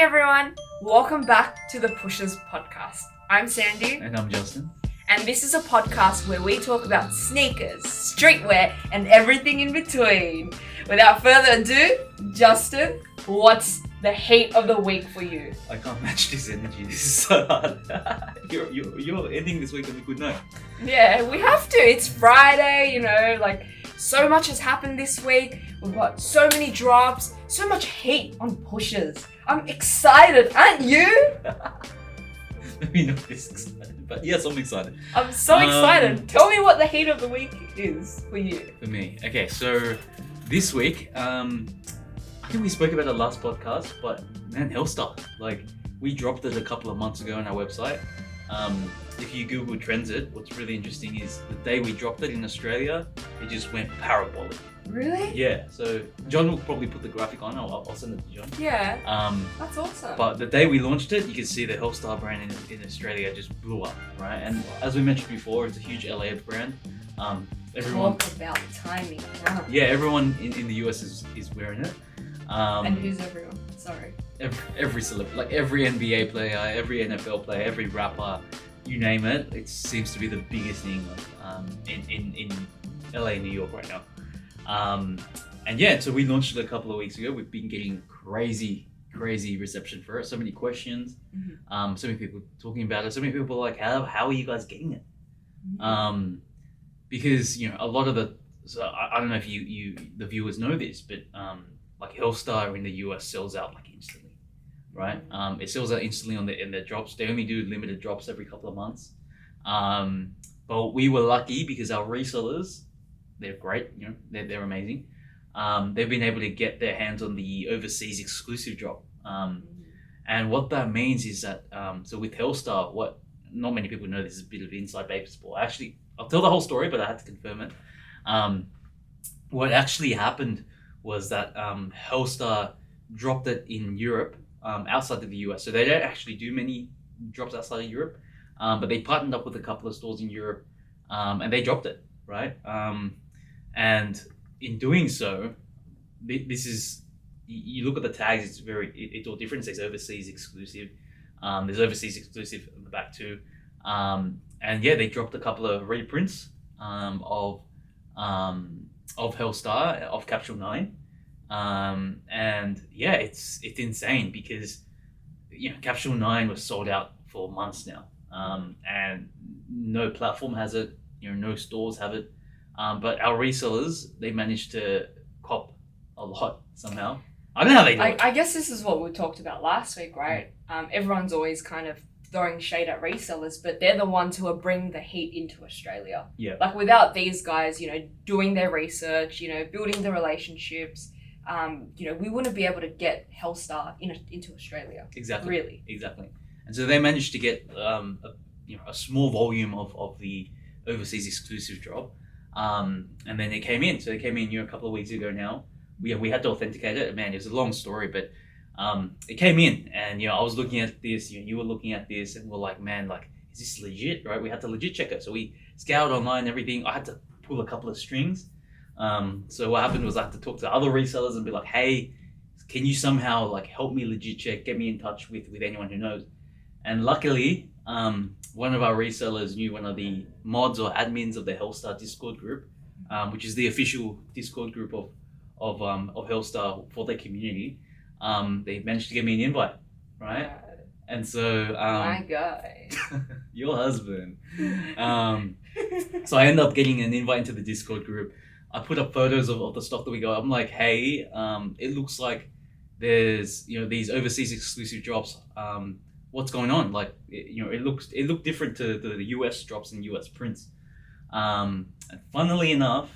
everyone, welcome back to the PUSHAS Podcast. I'm Sandy. And I'm Justin. And this is a podcast where we talk about sneakers, streetwear, and everything in between. Without further ado, Justin, what's the heat of the week for you? I can't match this energy. This is so hard. You're ending this week on a good note. Yeah, we have to. It's Friday, so much has happened this week. We've got so many drops, so much heat on PUSHAS. I'm excited, aren't you? Maybe not this excited, but yes, I'm excited. I'm so excited. Tell me what the heat of the week is for you. For me. Okay, so this week, I think we spoke about it last podcast, but man, HELLSTAR. We dropped it a couple of months ago on our website. If you Google Trends it, what's really interesting is the day we dropped it in Australia, it just went parabolic. Really? Yeah, so John will probably put the graphic on. I'll send it to John. Yeah. That's awesome. But the day we launched it, you can see the HELLSTAR brand in Australia just blew up, right? And as we mentioned before, it's a huge LA brand. Everyone. Talk about timing. Wow. Yeah, everyone in the US is wearing it. And who's everyone? Sorry. Every celebrity, like every NBA player, every NFL player, every rapper, you name it. It seems to be the biggest thing in LA, New York right now. And yeah, so we launched it a couple of weeks ago. We've been getting crazy reception for it. So many questions. Mm-hmm. So many people talking about it. So many people are like, how are you guys getting it? Mm-hmm. Because a lot of I don't know if the viewers know this, but like HELLSTAR in the US sells out like instantly, right? It sells out instantly in their drops. They only do limited drops every couple of months. But we were lucky because our resellers, they're great, they're amazing. They've been able to get their hands on the overseas exclusive drop. And what that means is that, so with HELLSTAR, what not many people know, this is a bit of inside baseball. Actually, I'll tell the whole story, but I had to confirm it. What actually happened was that HELLSTAR dropped it in Europe, outside of the US. So they don't actually do many drops outside of Europe, but they partnered up with a couple of stores in Europe, and they dropped it, right? And in doing so, this is, you look at the tags, it's all different. It says overseas exclusive. There's overseas exclusive on the back too. And yeah, they dropped a couple of reprints of HELLSTAR, of Capsule 9. And yeah, it's insane because Capsule 9 was sold out for months now. And no platform has it, no stores have it. But our resellers, they managed to cop a lot somehow. I don't know how they do it. I guess this is what we talked about last week, right? Everyone's always kind of throwing shade at resellers, but they're the ones who are bringing the heat into Australia. Yeah. Like without these guys, doing their research, building the relationships, we wouldn't be able to get HELLSTAR into Australia. Exactly. Really. Exactly. And so they managed to get a small volume of the overseas exclusive drop. And then they came in. So they came in a couple of weeks ago now. We had to authenticate it. Man, it's a long story, but it came in, and I was looking at this, you were looking at this, and we're like, man, is this legit, right? We had to legit check it. So we scoured online, everything. I had to pull a couple of strings. So what happened was I had to talk to other resellers and be like, hey, can you somehow help me legit check, get me in touch with anyone who knows? And luckily, one of our resellers knew one of the mods or admins of the HELLSTAR Discord group, which is the official Discord group of HELLSTAR for their community. They managed to get me an invite, right? And so my guy, your husband. So I ended up getting an invite into the Discord group. I put up photos of the stuff that we got. I'm like, hey, it looks like there's these overseas exclusive drops. What's going on? It looked different to the US drops and US prints. And funnily enough,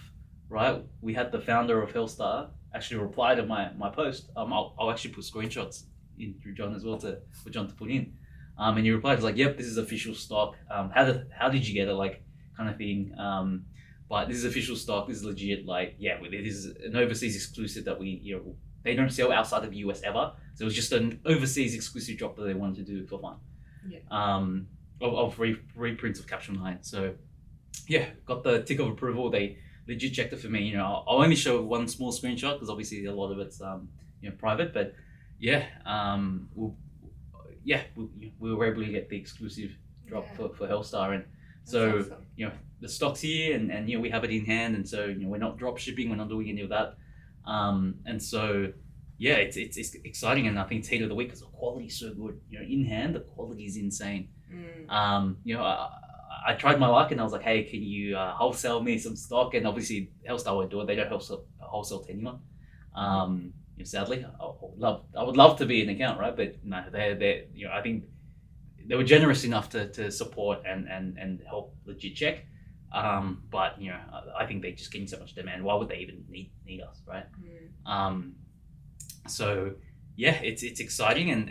right, we had the founder of HELLSTAR actually reply to my post. I'll actually put screenshots in through John as well for John to put in. And he replied, like, yep, this is official stock. How did you get it? Kind of thing. But this is official stock. This is legit. This is an overseas exclusive that we they don't sell outside of the US ever. So it was just an overseas exclusive drop that they wanted to do for fun. Yeah. Of reprints of Capsule 9. So yeah, got the tick of approval. They legit checked it for me. I'll only show one small screenshot because obviously a lot of it's private, but we were able to get the exclusive drop Yeah. for HELLSTAR, and That's so awesome. the stock's here, and we have it in hand, and so we're not drop shipping, we're not doing any of that, and so it's exciting, and I think it's heat of the week because the quality's so good. In hand the quality is insane. I tried my luck and I was like, hey, can you wholesale me some stock? And obviously HELLSTAR won't do it. They don't wholesale to anyone. Sadly, I would love to be an account, right? But no, they I think they were generous enough to support and help legit check. But I think they're just getting so much demand. Why would they even need us, right? So it's exciting, and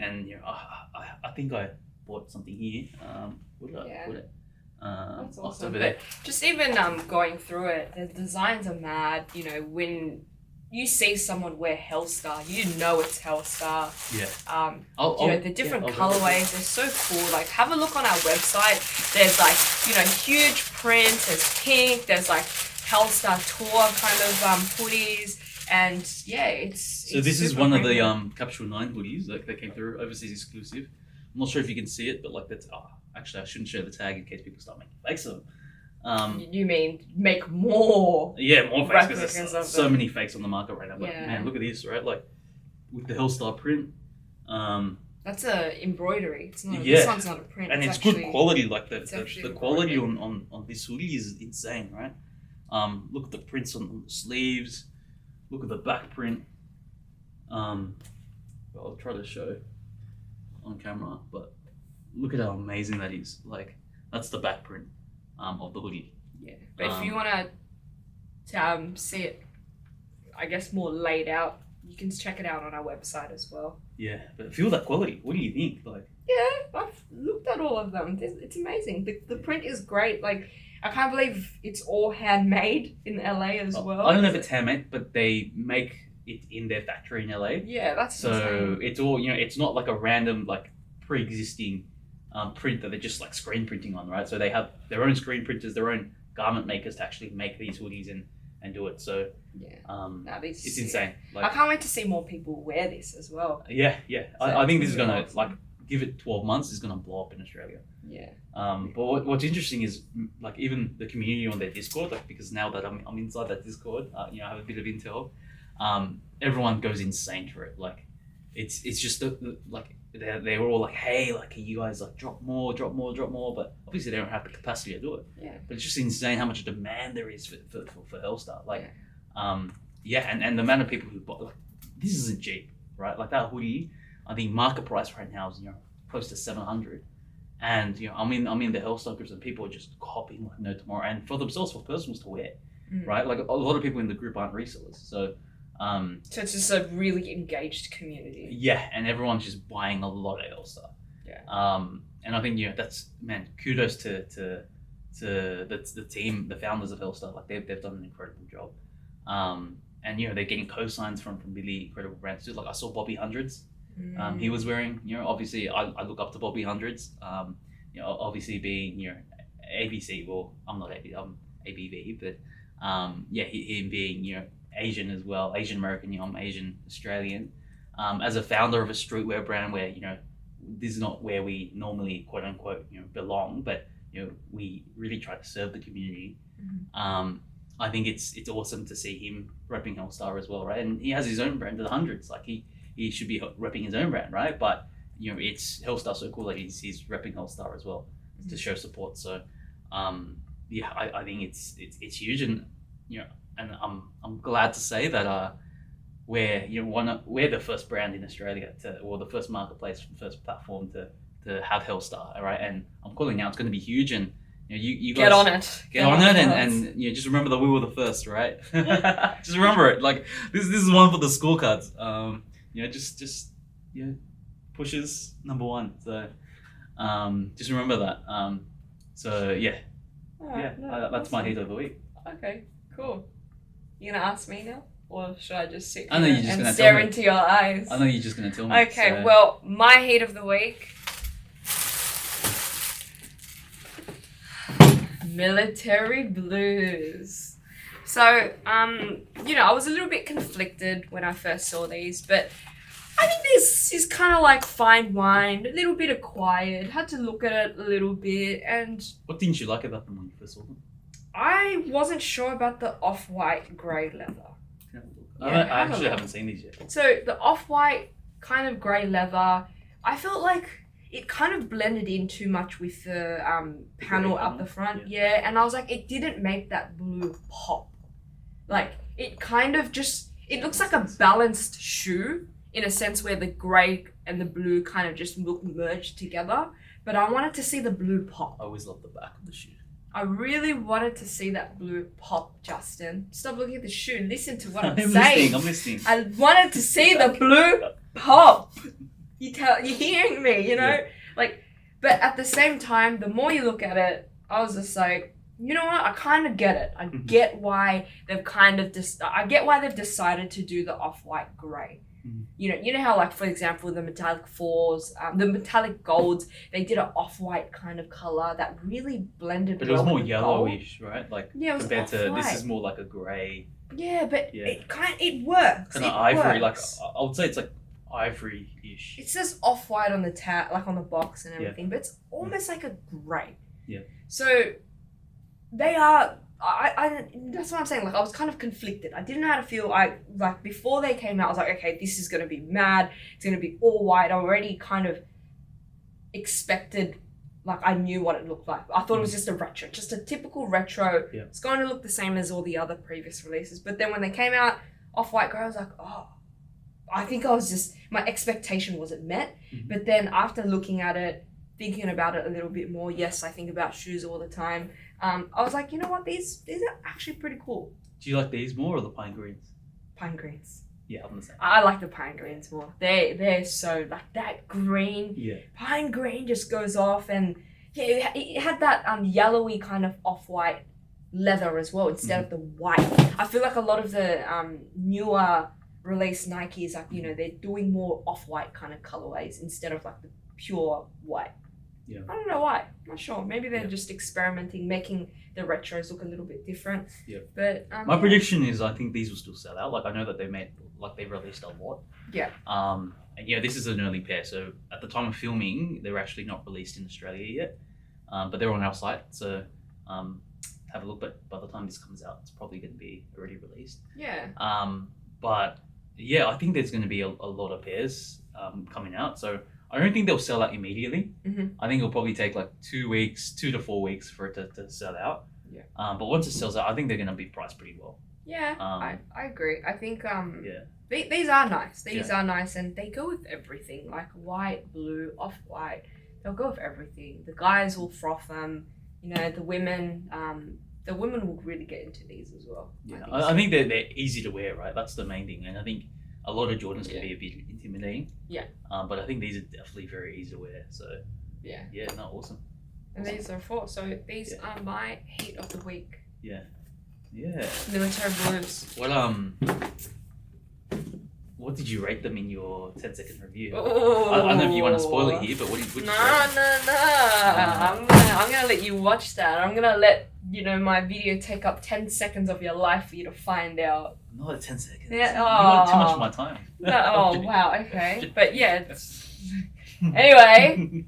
I think I bought something here. Where did I put it? That's It's awesome. over there. Just even going through it, the designs are mad. When you see someone wear HELLSTAR, you know it's HELLSTAR. Yeah. The different I'll grab it. colorways, they're so cool. Like, have a look on our website. There's huge print. There's pink. There's HELLSTAR tour kind of hoodies, and So this is one of the Capsule 9 hoodies that came through, overseas exclusive. I'm not sure if you can see it, but that's actually I shouldn't show the tag in case people start making fakes of them. You mean make more? Yeah, more fakes because replicas there's of so them. many fakes on the market right now. But Yeah. man, look at this, right? Like with the HELLSTAR print. That's a embroidery. It's not. Yeah. This one's not a print. And it's actually, good quality. Like it's the actually quality embroidery. on this hoodie is insane, right? Look at the prints on the sleeves. Look at the back print. I'll try to show on camera, but look at how amazing that is. Like that's the back print of the hoodie. Yeah, but if you want to see it, I guess more laid out, you can check it out on our website as well. Yeah, but feel that quality. What do you think? Like, Yeah, I've looked at all of them. It's amazing. The print is great. Like, I can't believe it's all handmade in LA as well. I don't know if it's handmade, but they make it in their factory in LA. Yeah, that's So insane. it's all it's not like a random pre-existing print that they're just screen printing on, right? So they have their own screen printers, their own garment makers to actually make these hoodies and do it. So Yeah, it's insane. I can't wait to see more people wear this as well. Yeah. I think this is gonna awesome. give it 12 months is gonna blow up in Australia. Yeah. But what's interesting is even the community on their Discord, because now that I'm inside that Discord, I have a bit of intel. Everyone goes insane for it. It's just they're all like, hey, can you guys drop more, but obviously they don't have the capacity to do it. Yeah. But it's just insane how much demand there is for HELLSTAR. And the amount of people who bought this isn't cheap, right? Like that hoodie, I think market price right now is close to 700. And I'm in the HELLSTAR groups and people are just copying like no tomorrow, and for themselves, for personals to wear, right? Like a lot of people in the group aren't resellers, so So it's just a really engaged community. yeah, and everyone's just buying a lot of HELLSTAR. Yeah. And I think that's kudos to the team, the founders of HELLSTAR. They've done an incredible job. And they're getting cosigns from really incredible brands too. Like I saw Bobby Hundreds. He was wearing, obviously I look up to Bobby Hundreds. Obviously being ABC. Well, I'm not AB, I'm ABV, but him being Asian as well, Asian American. I'm Asian Australian. As a founder of a streetwear brand, where this is not where we normally quote unquote belong, but we really try to serve the community. I think it's awesome to see him repping HELLSTAR as well, right? And he has his own brand, the Hundreds. He should be repping his own brand, right? But it's HELLSTAR so cool that he's repping HELLSTAR as well to show support. So I think it's huge, and and I'm glad to say that we're the first brand in Australia or the first marketplace, first platform to have HELLSTAR, right? And I'm calling out it's going to be huge, and you guys Get on it. Get on it, and just remember that we were the first, right? Just remember it. This is one for the scorecards. Just pushes number one. So just remember that. That's my heat of the week. Okay, cool. You gonna ask me now, or should I just sit I know here you're just and gonna stare tell me. into your eyes? I know you're just gonna tell me. Okay, so. well, my heat of the week. Military blues. So, I was a little bit conflicted when I first saw these, but I think this is kind of like fine wine, a little bit acquired. Had to look at it a little bit, and What didn't you like about them when you first saw them? I wasn't sure about the off-white grey leather. I actually haven't seen these yet. So the off-white kind of grey leather, I felt like it kind of blended in too much with the panel up the front. Yeah, and I was like, it didn't make that blue pop. Like, it kind of just, it looks like a balanced shoe in a sense where the grey and the blue kind of just look merged together. But I wanted to see the blue pop. I always love the back of the shoe. I really wanted to see that blue pop, Justin. Stop looking at the shoe. Listen to what I'm I'm saying. listening. I wanted to see the blue pop. You're hearing me, you know? Yeah. Like, but at the same time, the more you look at it, I was just like, you know what? I kind of get it. I get why they've kind of I get why they've decided to do the off-white grey. You know how, like, for example, the metallic fours, the metallic golds, they did an off-white kind of color that really blended. But it was well more with the yellowish, right? Like, yeah, it was compared to off-white. this is more like a grey. Yeah, but Yeah. it works. Kind It of ivory, works. like I would say it's like ivory-ish. It says off-white on the tag, like on the box and Yeah. everything, but it's almost like a grey. Yeah. So they are. I that's what I'm saying. Like, I was kind of conflicted. I didn't know how to feel. Like before they came out, I was like, okay, this is gonna be mad. It's gonna be all white. I already kind of expected. Like, I knew what it looked like. I thought it was just a retro, just a typical retro. Yeah. It's going to look the same as all the other previous releases. But then when they came out, off-white grey, I was like, oh. I think I was just, my expectation wasn't met. But then after looking at it, thinking about it a little bit more, yes, I think about shoes all the time. I was like, you know what, these are actually pretty cool. Do you like these more or the pine greens? Pine greens. Yeah, I'm the same. I like the pine greens more. They're so, like, that green. Yeah. Pine green just goes off, and yeah, it had that yellowy kind of off-white leather as well instead of the white. I feel like a lot of the newer release Nikes, like, you know, they're doing more off-white kind of colorways instead of like the pure white. Yeah. I don't know why. I'm not sure. Maybe they're just experimenting, making the retros look a little bit different. Yeah. But My prediction is I think these will still sell out. Like, I know that they've released a lot. Yeah. And yeah, this is an early pair, so at the time of filming, they're actually not released in Australia yet. But they're on our site, so have a look. But by the time this comes out, it's probably going to be already released. Yeah. But yeah, I think there's going to be a lot of pairs coming out. So I don't think they'll sell out immediately. I think it'll probably take like 2 to 4 weeks for it to sell out. Yeah. But once it sells out, I think they're going to be priced pretty well. Yeah, I agree. I think Yeah. these are nice. These are nice, and they go with everything, like white, blue, off-white. They'll go with everything. The guys will froth them. You know, the women will really get into these as well. Yeah, I think they're easy to wear, right? That's the main thing. And I think a lot of Jordans can be a bit intimidating. Yeah. But I think these are definitely very easy to wear. So yeah, no, awesome. And these are 4. So these are my heat of the week. Yeah. Military blues. What did you rate them in your 10-second review? Oh. I don't know if you want to spoil it here, but what did you rate them? I'm gonna let you watch that. I'm gonna let my video take up 10 seconds of your life for you to find out. Not 10 seconds. Yeah, You want too much of my time. Oh wow, okay. But yeah, anyway,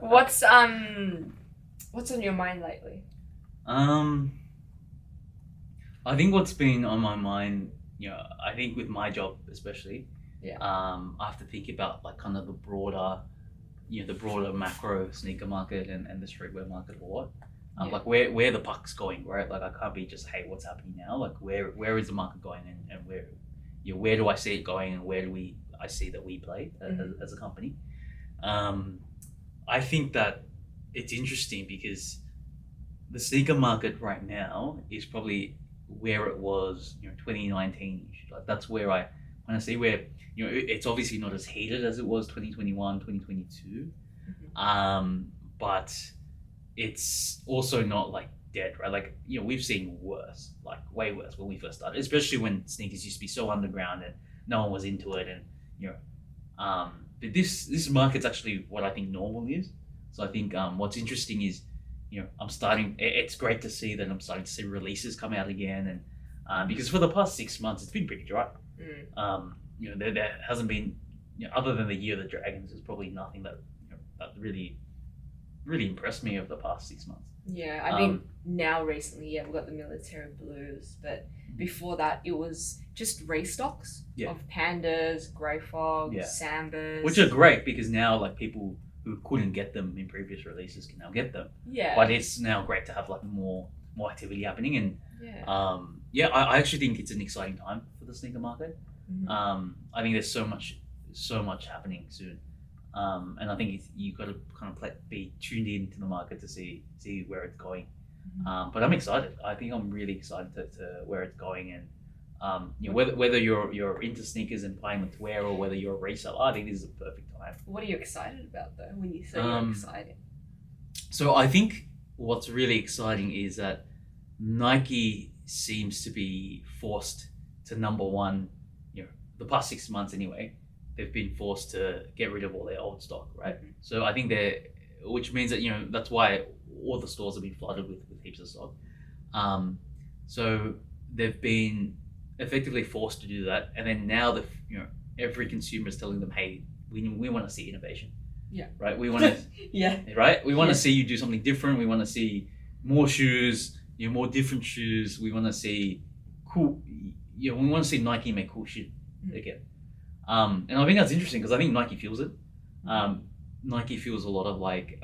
what's on your mind lately? I think what's been on my mind, I think with my job especially, I have to think about like kind of the broader macro sneaker market and the streetwear market a lot. Like where the puck's going, right? Like I can't be just, hey, what's happening now? Like where is the market going, and where do I see it going, and where do I see that we play as a company? I think that it's interesting because the sneaker market right now is probably where it was 2019. Like that's where when I see where it's obviously not as heated as it was 2021 2022, but it's also not like dead, right? Like we've seen worse, like way worse when we first started, especially when sneakers used to be so underground and no one was into it, and but this market's actually what I think normal is. So I think what's interesting is it's great to see that I'm starting to see releases come out again, and because for the past 6 months it's been pretty dry. There hasn't been other than the Year of the Dragons, there's probably nothing that that really impressed me over the past 6 months. Yeah, I think now recently, we've got the military blues, but before that, it was just restocks of pandas, grey fogs, sambas, which are great because now like people who couldn't get them in previous releases can now get them. Yeah, but it's now great to have like more activity happening, and I actually think it's an exciting time for the sneaker market. I think there's so much happening soon. And I think you've got to kind of be tuned in to the market to see where it's going. But I'm excited. I think I'm really excited to where it's going, and whether you're into sneakers and planning to wear, or whether you're a reseller, I think this is the perfect time. What are you excited about though when you say you're excited? So I think what's really exciting is that Nike seems to be forced to number one. The past 6 months anyway, they've been forced to get rid of all their old stock, right? So I think which means that that's why all the stores have been flooded with heaps of stock. So they've been effectively forced to do that, and then now every consumer is telling them, hey, we want to see innovation. Yeah. Right. We want to. Right. We want to see you do something different. We want to see more shoes. More different shoes. We want to see cool. We want to see Nike make cool shit again. And I think that's interesting because I think Nike feels it. Nike feels a lot of like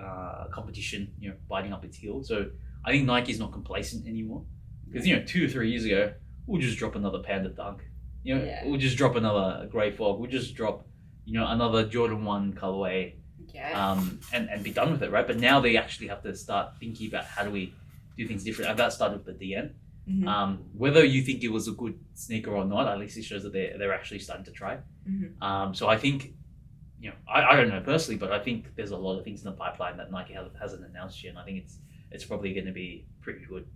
competition, biting up its heel. So I think Nike's not complacent anymore because 2 or 3 years ago, we'll just drop another Panda Dunk. We'll just drop another Grey Fog. We'll just drop another Jordan 1 colorway. And be done with it, right? But now they actually have to start thinking about how do we do things different. And that started with the DN. Whether you think it was a good sneaker or not, at least it shows that they're actually starting to try. So I think, I don't know personally, but I think there's a lot of things in the pipeline that Nike hasn't announced yet, and I think it's probably going to be pretty good.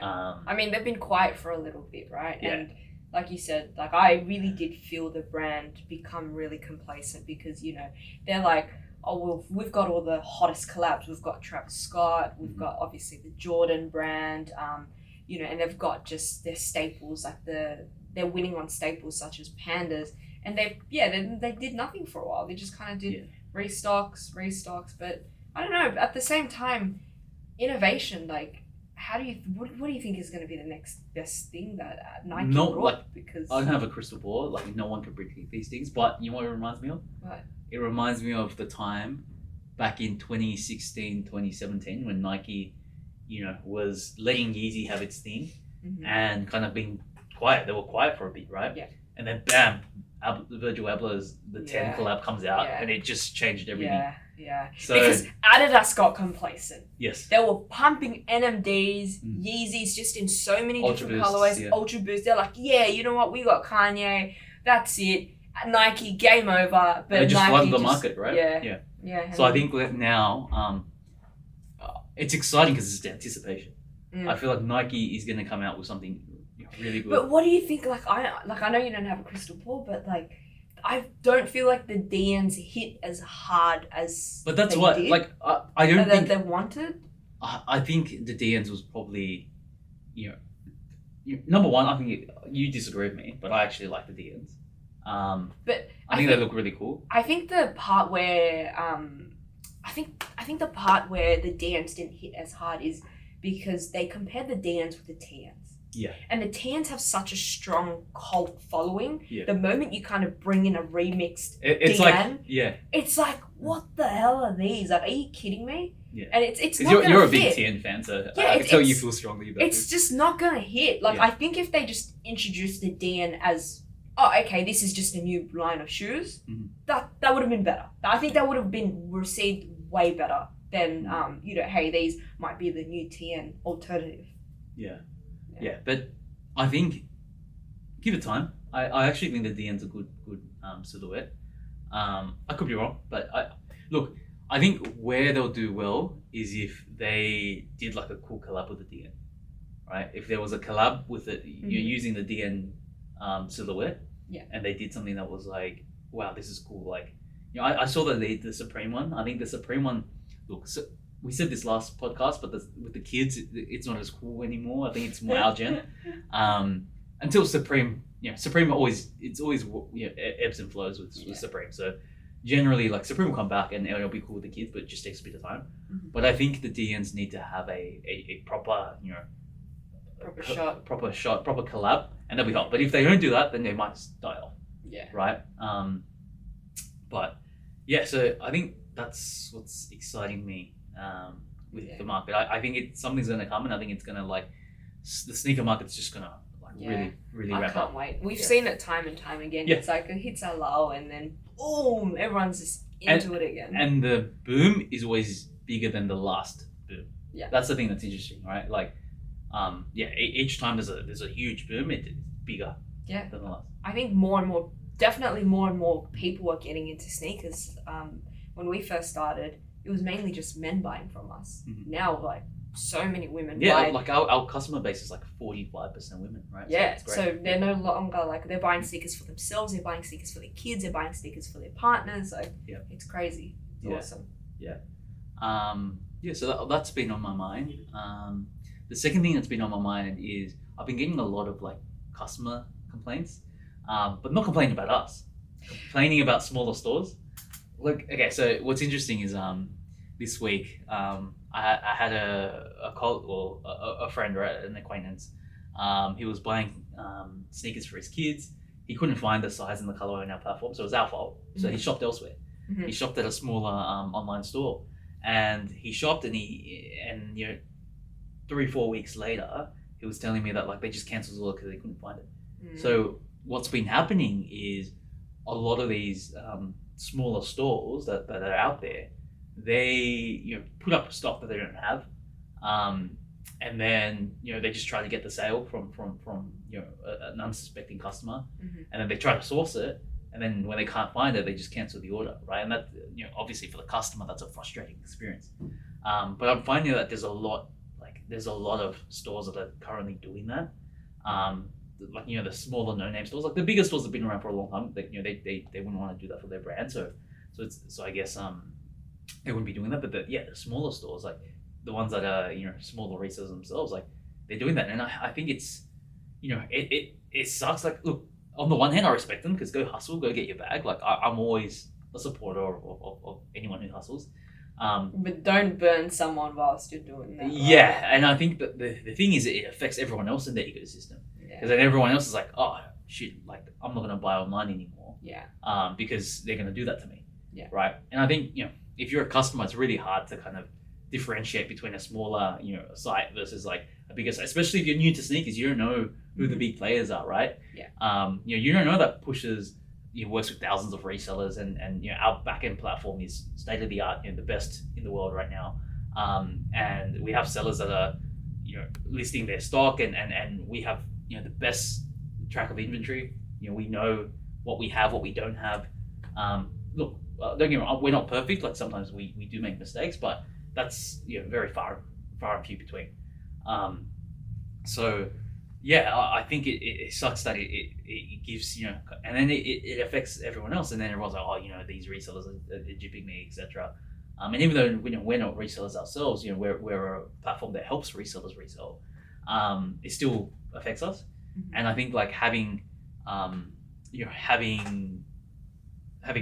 I mean, they've been quiet for a little bit, right? And like you said, like I really did feel the brand become really complacent because they're like, oh well, we've got all the hottest collabs. We've got Travis Scott. We've got obviously the Jordan brand. And they've got just their staples, like they're winning on staples such as pandas, and they did nothing for a while. They just kind of did restocks, but I don't know. At the same time, innovation, like what do you think is going to be the next best thing that Nike brought? Because I don't have a crystal ball. Like no one can predict these things, but you know what it reminds me of? What? It reminds me of the time back in 2016, 2017 when Nike was letting Yeezy have its thing and kind of being quiet. They were quiet for a bit, right? Yeah. And then bam, Virgil Abloh's the 10 collab comes out and it just changed everything. Yeah. So, because Adidas got complacent. Yes. They were pumping NMDs, Yeezys just in so many different colorways, Ultra Boost. They're like, you know what? We got Kanye. That's it. Nike, game over. But they just Nike flooded the market, right? Yeah. So I think that now it's exciting because it's the anticipation. I feel like Nike is going to come out with something really good. But what do you think? Like I know you don't have a crystal ball, but like I don't feel like the DNs hit as hard as. But that's they did, like I don't think they wanted. I think the DNs was probably, number one. I think you disagree with me, but I actually like the DNs. But I think they look really cool. I think the part where I think the part where the DNs didn't hit as hard is because they compared the DNs with the TNs. Yeah. And the TNs have such a strong cult following. Yeah. The moment you kind of bring in a remixed it's DN, like it's like, what the hell are these? Like, are you kidding me? Yeah. And it's not gonna you're a fit. big TN fan, so I can tell you feel strongly about it's this. just not gonna hit. Like I think if they just introduced the DN as, oh, okay, this is just a new line of shoes, that would have been better. I think that would have been received way better than hey, these might be the new TN alternative. Yeah, but I think give it time. I actually think the DN's a good silhouette. I could be wrong, but I think where they'll do well is if they did like a cool collab with the DN, right? If there was a collab with it, you're using the DN silhouette, and they did something that was like, wow, this is cool. Like, I saw that they did the Supreme one. I think the Supreme one, so we said this last podcast, but with the kids, it's not as cool anymore. I think it's more our gen. Until Supreme Supreme it's always ebbs and flows with Supreme. So generally, like Supreme will come back and it'll be cool with the kids, but it just takes a bit of time. Mm-hmm. But I think the DNs need to have a proper proper collab, and that'll be hot. But if they don't do that, then they might die off. Yeah. Right. But yeah, so I think that's what's exciting me with the market. I think something's gonna come, and I think it's gonna the sneaker market's just gonna really I wrap can't up. wait. We've seen it time and time again. Yeah. It's like it hits a lull and then boom, everyone's just into it again. And the boom is always bigger than the last boom. Yeah. That's the thing that's interesting, right? Like, each time there's a huge boom, it's bigger than the last. I think definitely more and more people are getting into sneakers. When we first started, it was mainly just men buying from us. Mm-hmm. Now, like, so many women buy. Yeah, like our customer base is like 45% women, right? Yeah, so, so they're no longer like they're buying sneakers for themselves, they're buying sneakers for their kids, they're buying sneakers for their partners. Like, it's crazy. It's awesome. So that's been on my mind. The second thing that's been on my mind is I've been getting a lot of like customer complaints, but not complaining about us, complaining about smaller stores. Look, okay, so what's interesting is this week I had a friend, right, an acquaintance. He was buying sneakers for his kids. He couldn't find the size and the color on our platform, so it was our fault. So he shopped elsewhere. Mm-hmm. He shopped at a smaller online store, and he shopped, and 3-4 weeks later, he was telling me that like they just cancelled his order because they couldn't find it. So what's been happening is a lot of these smaller stores that are out there, they put up stock that they don't have, and then they just try to get the sale from an unsuspecting customer, and then they try to source it, and then when they can't find it, they just cancel the order, right? And that obviously for the customer, that's a frustrating experience. But I'm finding that there's a lot of stores that are currently doing that. The smaller no-name stores, like the bigger stores have been around for a long time. They wouldn't want to do that for their brand, so I guess they wouldn't be doing that. But the smaller stores, like the ones that are smaller resellers themselves, like they're doing that, and I think it's it sucks. Like, look, on the one hand, I respect them because go hustle, go get your bag. Like I'm always a supporter of anyone who hustles. But don't burn someone whilst you're doing that. Yeah, right? And I think that the thing is it affects everyone else in the ecosystem. Because then everyone else is like, oh shit, like I'm not gonna buy online anymore. Yeah. Because they're gonna do that to me. Yeah. Right. And I think if you're a customer, it's really hard to kind of differentiate between a smaller site versus like a bigger site. Especially if you're new to sneakers, you don't know who the big players are, right? Yeah. You don't know that PUSHAS works with thousands of resellers, and our backend platform is state of the art, the best in the world right now. And we have sellers that are listing their stock, and we have the best track of inventory. We know what we have, what we don't have. Look, don't get me wrong, we're not perfect. Like sometimes we do make mistakes, but that's very far and few between. So yeah, I think it sucks that it gives and then it affects everyone else, and then everyone's like, oh, these resellers are gypping me, etc. And even though we're not resellers ourselves, we're a platform that helps resellers resell. It still affects us, and I think like having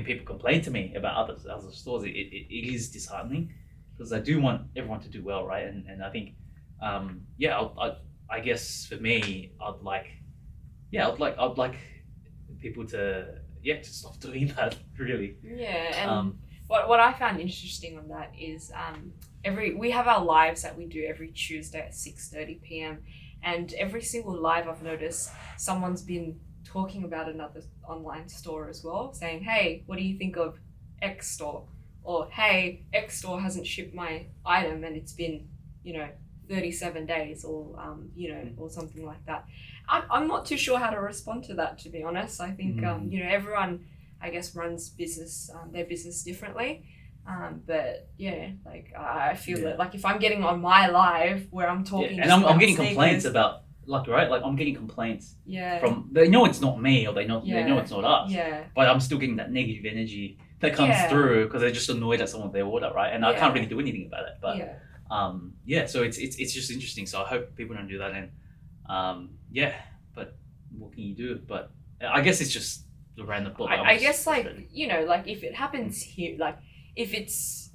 people complain to me about other stores, it is disheartening, because I do want everyone to do well, right? And I think I guess for me, I'd like people to stop doing that, really. Yeah, and what I found interesting on that is we have our lives that we do every Tuesday at 6:30 p.m. and every single live I've noticed someone's been talking about another online store as well, saying, hey, what do you think of X store? Or, hey, X store hasn't shipped my item and it's been 37 days, or or something like that. I'm not too sure how to respond to that, to be honest. I think everyone, I guess, runs their business differently. But yeah, like I feel that like if I'm getting on my live where I'm talking, and I'm getting complaints about I'm getting complaints from, they know it's not me, or they know it's not us, but I'm still getting that negative energy that comes through because they're just annoyed at someone with their order, right? And I can't really do anything about it, but so it's just interesting. So I hope people don't do that, and but what can you do? But I guess it's just the random thought. I guess like, you know, like if it happens here, like if it's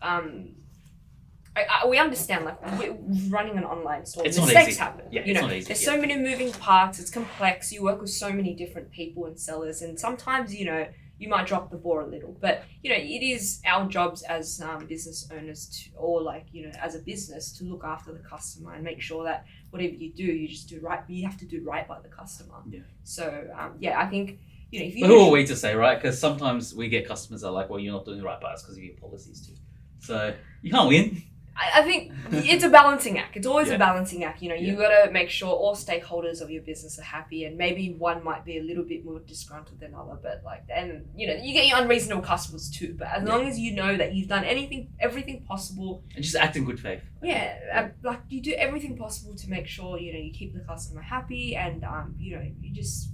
we understand like we're running an online store. It's not Mistakes easy. happen. Yeah, you it's know, not easy. there's Yeah. so many moving parts. It's complex. You work with so many different people and sellers, and sometimes you know you might drop the ball a little. But you know, it is our jobs as business owners to, or like you know, as a business to look after the customer and make sure that whatever you do, you just do right. You have to do right by the customer. Yeah. So yeah, I think. You know, if you But who are we to say, right? Because sometimes we get customers that are like, well, you're not doing the right by us because of your policies too. So you can't win. I think it's a balancing act. It's always Yeah. a balancing act. You know, you got to make sure all stakeholders of your business are happy, and maybe one might be a little bit more disgruntled than other. But like, and you know, you get your unreasonable customers too. But as long as you know that you've done everything possible, And just act in good faith. yeah, like you do everything possible to make sure you know you keep the customer happy, and you know, you just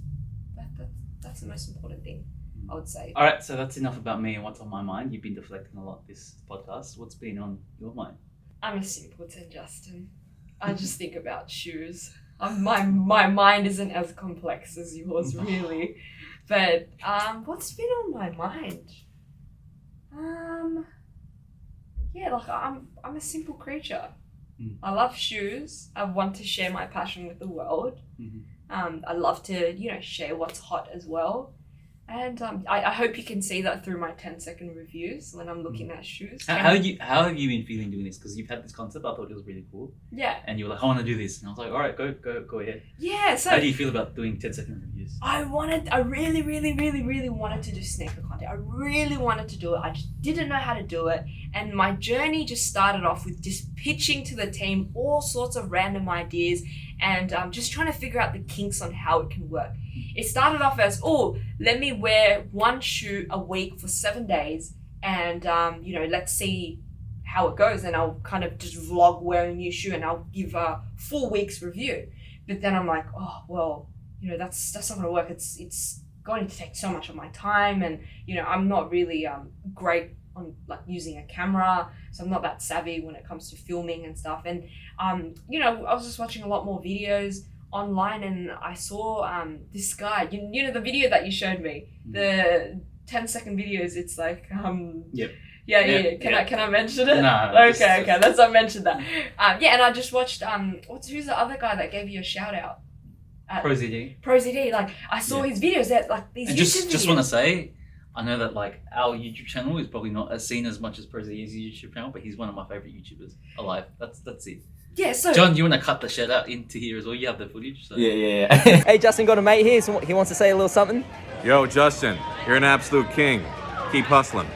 that's the most important thing, I would say. All right, so that's enough about me and what's on my mind. You've been deflecting a lot this podcast. What's been on your mind? I'm a simpleton, Justin. I just think about shoes. My mind isn't as complex as yours, really. But what's been on my mind? Yeah, like I'm a simple creature. I love shoes. I want to share my passion with the world. I love to, you know, share what's hot as well. And I hope you can see that through my 10-second reviews when I'm looking at shoes. How have you been feeling doing this? Because you've had this concept. I thought it was really cool. Yeah. And you were like, I want to do this. And I was like, all right, go ahead. Yeah, so... How do you feel about doing 10-second reviews? I really, really, really, really wanted to do sneaker content. I really wanted to do it. I just didn't know how to do it. And my journey just started off with just pitching to the team all sorts of random ideas and just trying to figure out the kinks on how it can work. It started off as, let me wear one shoe a week for 7 days and, you know, let's see how it goes. And I'll kind of just vlog wearing a new shoe and I'll give a full week's review. But then I'm like, you know, that's not going to work. It's going to take so much of my time. And, you know, I'm not really great on like using a camera. So I'm not that savvy when it comes to filming and stuff. And, you know, I was just watching a lot more videos online and I saw this guy, you know the video that you showed me, the 10-second videos, it's like Yep. Yeah. Can I mention it? No. Okay, let's not mention that. And I just watched who's the other guy that gave you a shout out? ProZD. Like I saw his videos that like these and YouTube videos. just want to say, I know that like our YouTube channel is probably not as seen as much as ProZD's YouTube channel, but he's one of my favorite YouTubers alive. That's it. Yeah, so John, you want to cut the shout out into here as well? You have the footage. So. Yeah. Hey, Justin, got a mate here. So he wants to say a little something. Yo, Justin, you're an absolute king. Keep hustling.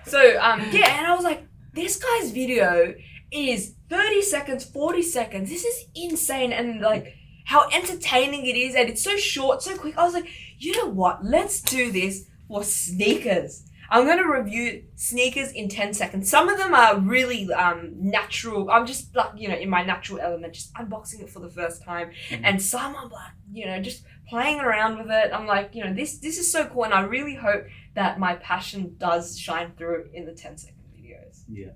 So, and I was like, this guy's video is 30 seconds, 40 seconds. This is insane. And like how entertaining it is. And it's so short, so quick. I was like, you know what? Let's do this for sneakers. I'm going to review sneakers in 10 seconds. Some of them are really natural. I'm just like, you know, in my natural element, just unboxing it for the first time. And some I'm like, you know, just playing around with it. I'm like, you know, this is so cool. And I really hope that my passion does shine through in the 10-second videos. Yeah.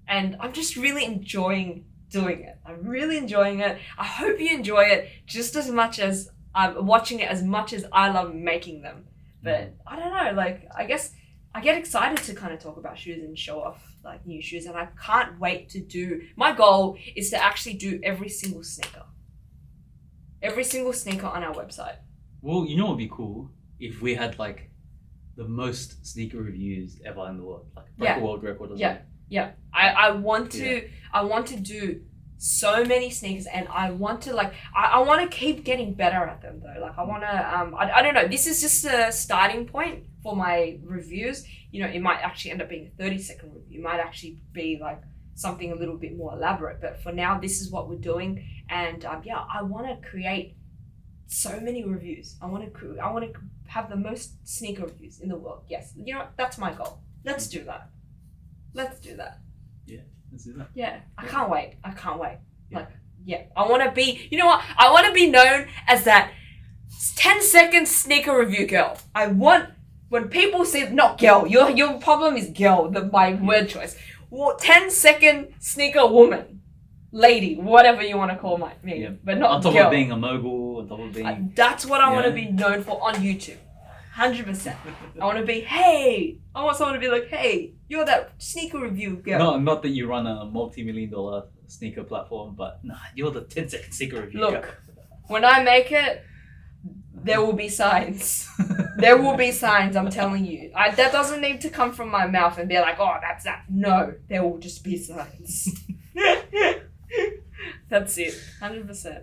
And I'm just really enjoying doing it. I'm really enjoying it. I hope you enjoy it just as much as I'm watching it, as much as I love making them. But I don't know, like, I guess I get excited to kind of talk about shoes and show off like new shoes, and I can't wait to do. My goal is to actually do every single sneaker on our website. Well, you know what would be cool if we had like the most sneaker reviews ever in the world, like break a world record or something. Yeah. I want to do so many sneakers, and I want to like I want to keep getting better at them though. Like I want to I don't know, this is just a starting point for my reviews. You know, it might actually end up being a 30-second review. It might actually be like something a little bit more elaborate, but for now this is what we're doing. And I want to create so many reviews. I want to have the most sneaker reviews in the world. Yes, you know what? That's my goal. Let's do that. Yeah, let's do that. Yeah, I can't wait. I want to be, you know what? I want to be known as that 10-second sneaker review girl. I want, when people say, not girl, your problem is girl, my word choice. Well, 10-second sneaker woman. lady, whatever you want to call me, Yeah. but not On top girl. of being a mogul, on top of being... That's what I want to Yeah. be known for on YouTube. 100%. I want to be, hey. I want someone to be like, hey, you're that sneaker review girl. Not that you run a multi-million-dollar sneaker platform, but nah, you're the 10-second sneaker review guy. Look, when I make it, there will be signs. There will be signs, I'm telling you. That doesn't need to come from my mouth and be like, oh, that's that. No, there will just be signs. That's it. 100%.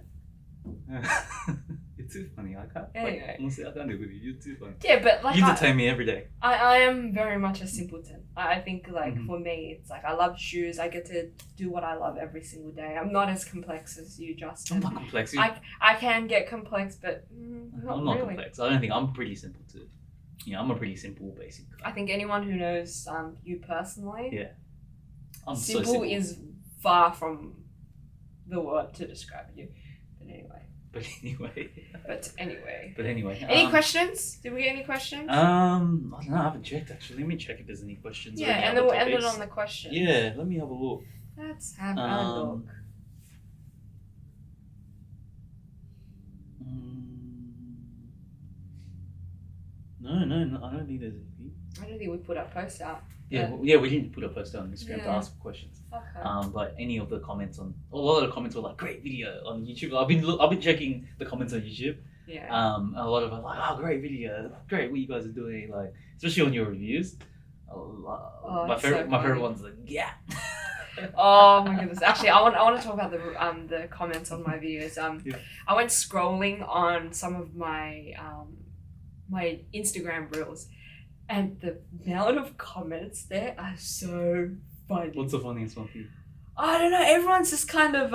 You're too funny. I can't. Anyway. Like, honestly, I can't do with you. You're too funny. Yeah, but like You entertain me every day. I am very much a simpleton. I think like Mhm. for me, it's like I love shoes. I get to do what I love every single day. I'm not as complex as you, Justin. I'm not complex. I can get complex, but I'm not really. complex. I don't think I'm pretty simple too. I'm a pretty simple, basic guy. I think anyone who knows you personally, Yeah. I'm simple, so simple. is far from the word to describe you. But anyway. But anyway. Any questions? Did we get any questions? I don't know. I haven't checked actually. Let me check if there's any questions. or yeah, any and other then we'll end it topics. on the question. Yeah, let me have a look. Let's have a look. No, I don't think there's anything. I don't think we put our post out. Yeah, we didn't put a post on Instagram to Yeah. ask for questions. Okay. But any of the comments a lot of the comments were like, great video on YouTube. I've been checking the comments on YouTube. Yeah. A lot of them are like, oh, great video, great what you guys are doing, like especially on your reviews. My it's favorite, so my favorite funny. one's like, yeah. Oh my goodness! Actually, I want to talk about the comments on my videos. Yeah. I went scrolling on some of my my Instagram reels, and the amount of comments there are so funny. What's the funniest one for you? I don't know. Everyone's just kind of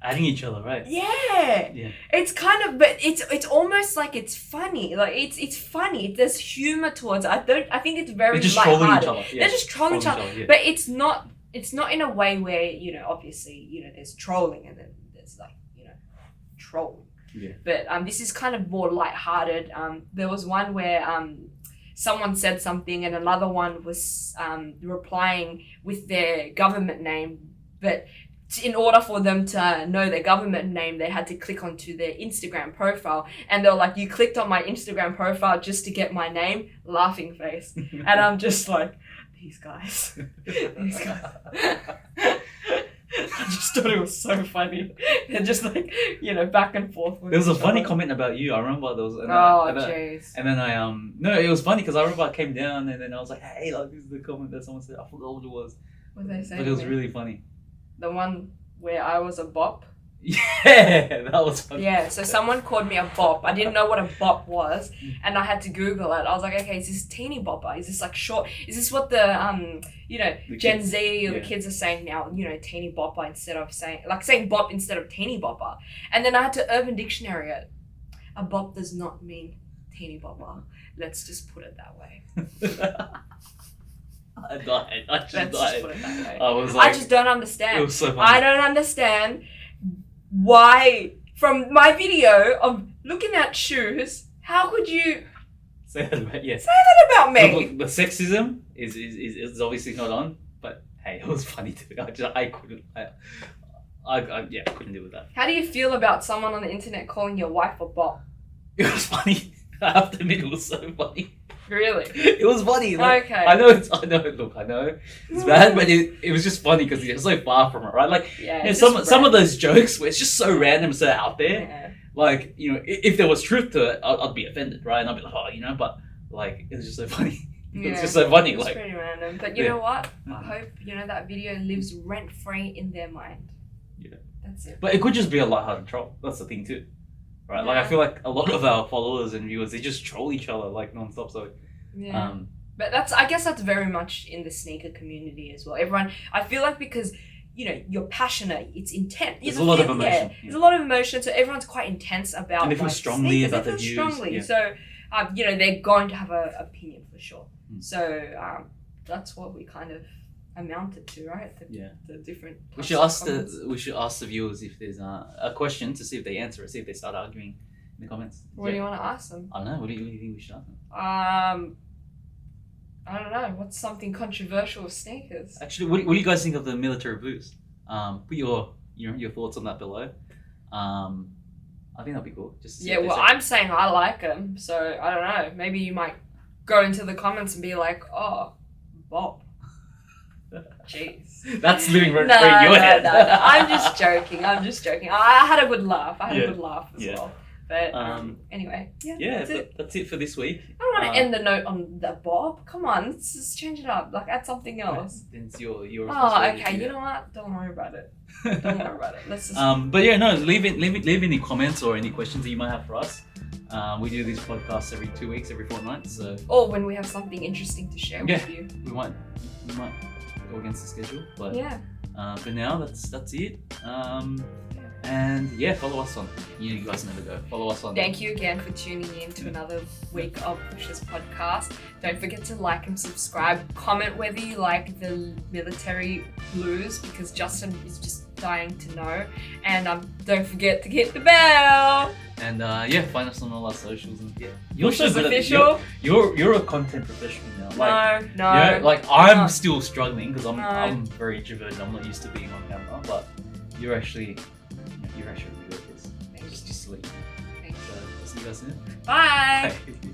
Adding each other, right? yeah. Yeah. It's kind of, but it's almost like it's funny. Like it's funny. There's humor towards it. I think it's very They're just trolling lighthearted. each other. Yeah. They're just trolling each other. yeah. But it's not in a way where, obviously, there's trolling and then there's like, trolling. Yeah. But this is kind of more lighthearted. There was one where someone said something and another one was replying with their government name, but in order for them to know their government name, they had to click onto their Instagram profile. And they're like, you clicked on my Instagram profile just to get my name? Laughing face. And I'm just like, these guys. These guys. I just thought it was so funny. They're just like, back and forth with There was a each funny other. comment about you. I remember there was. Jeez. And then I no, it was funny because I remember I came down and then I was like, hey, like this is the comment that someone said. I forgot what it was, What did they say? but it was really funny. The one where I was a bop. Yeah, that was funny. Yeah, so someone called me a bop. I didn't know what a bop was, and I had to Google it. I was like, okay, is this teeny bopper? Is this like short? Is this what the The Gen kids, Z or the yeah. kids are saying now? Teeny bopper instead of saying bop instead of teeny bopper. And then I had to Urban Dictionary it. A bop does not mean teeny bopper. Let's just put it that way. I died. I just Let's died. just put it that way. I was like, I just don't understand. it was so funny. I don't understand why, from my video of looking at shoes, how could you Say that about say that about me? The sexism is obviously not on, but hey, it was funny too. I couldn't deal with that. How do you feel about someone on the internet calling your wife a bop? It was funny. I have to admit, it was so funny. Really? It was funny. Like, Okay. I know it's bad, but it was just funny because you're so far from it, right? Like, Yeah. you know, some of those jokes where it's just so random, so out there. Yeah. Like, if there was truth to it, I'd be offended, right? And I'd be like, oh, but like, it was just so funny. It's just so funny. It was Like, pretty random. But you Yeah. know what? I Mhm. hope, that video lives rent free in their mind. Yeah. That's it. but it could just be a lighthearted troll. That's the thing too, right? Like, I Yeah. feel like a lot of our followers and viewers, they just troll each other like nonstop. So, Yeah. But I guess that's very much in the sneaker community as well. Everyone, I feel like because, you're passionate, it's intense. There's a lot of emotion, yeah. There's a lot of emotion, so everyone's quite intense about And they feel strongly sneakers. about They their feel views, strongly. yeah. So, they're going to have an opinion for sure. Mm. So, that's what we kind of amounted to, right? The different we types should of ask comments. we should ask the viewers if there's a question to see if they answer it, see if they start arguing in the comments. What do you want to ask them? I don't know. What do you think we should ask them? I don't know. What's something controversial with sneakers? Actually, what do you guys think of the military blues? Put your thoughts on that below. I think that'd be cool. Just to see Yeah, what they well, say. I'm saying I like them, so I don't know. Maybe you might go into the comments and be like, "Oh, Bob." Jeez. That's living rent No, free in your head. no. I'm just joking. I had a good laugh. I had a good laugh as Yeah. well. But anyway, that's it. That's it for this week. I don't want to end the note on the Bob. Come on, let's just change it up. Like, add something else. Then it's your Oh, responsibility. okay. You know what? Don't worry about it. Don't worry about it. Let's just. But yeah, no, leave any comments or any questions that you might have for us. We do these podcasts every 2 weeks, every fortnight, so Or when we have something interesting to share with you. we might go against the schedule, but Yeah. for now that's it. And yeah, follow us on. You guys never go. Follow us on. Thank you again for tuning in to another week of PUSHAS Podcast. Don't forget to like and subscribe. Comment whether you like the military blues, because Justin is just dying to know. And don't forget to hit the bell. And find us on all our socials. And PUSHAS official. You're a content professional now. Like, No. yeah, like I'm still struggling because No. I'm very introverted. I'm not used to being on camera, but you're actually really good at this. Just sleep. Thanks. So I'll see you guys soon. Bye. Bye.